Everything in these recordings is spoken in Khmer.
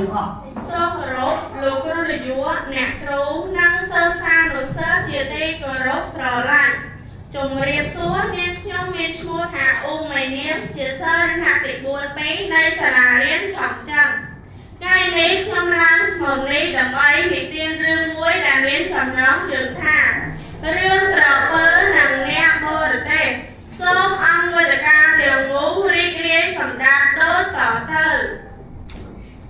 ទាំងអស់សូមគោរពលោកគ្រូនាយកអ្នកគ្រូនិងសិស្សានុសិស្សជាទីគោរពស្រឡាញ់ជំរាបសួរនាងខ្ញុំមានឈ្មោះថាអ៊ូម៉ៃនាមជាសិស្សថ្នាក់ទី4 2នៃសាលារៀនចំច័ន្ទថ្ងៃនេះខ្ញុំឡើងមកនេះដើម្បីនិទានរឿងមួយដែលមានចំណងជើងថារឿងក្រពើនិងអ្នកបរទេសសូមអង្គវេទិកាទាំងមូលរីករាយសម្ដាប់ដូចតទៅ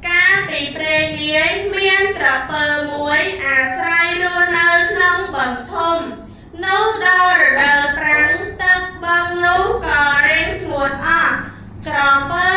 កាលពីព្រេងនាយមានក្រពើមួយអាស្រ័យរស់នៅក្នុងបឹងធំនោះដល់រដូវប្រាំងទឹកបឹងនោះក៏រីងស្ងួតអស់ក្រពើ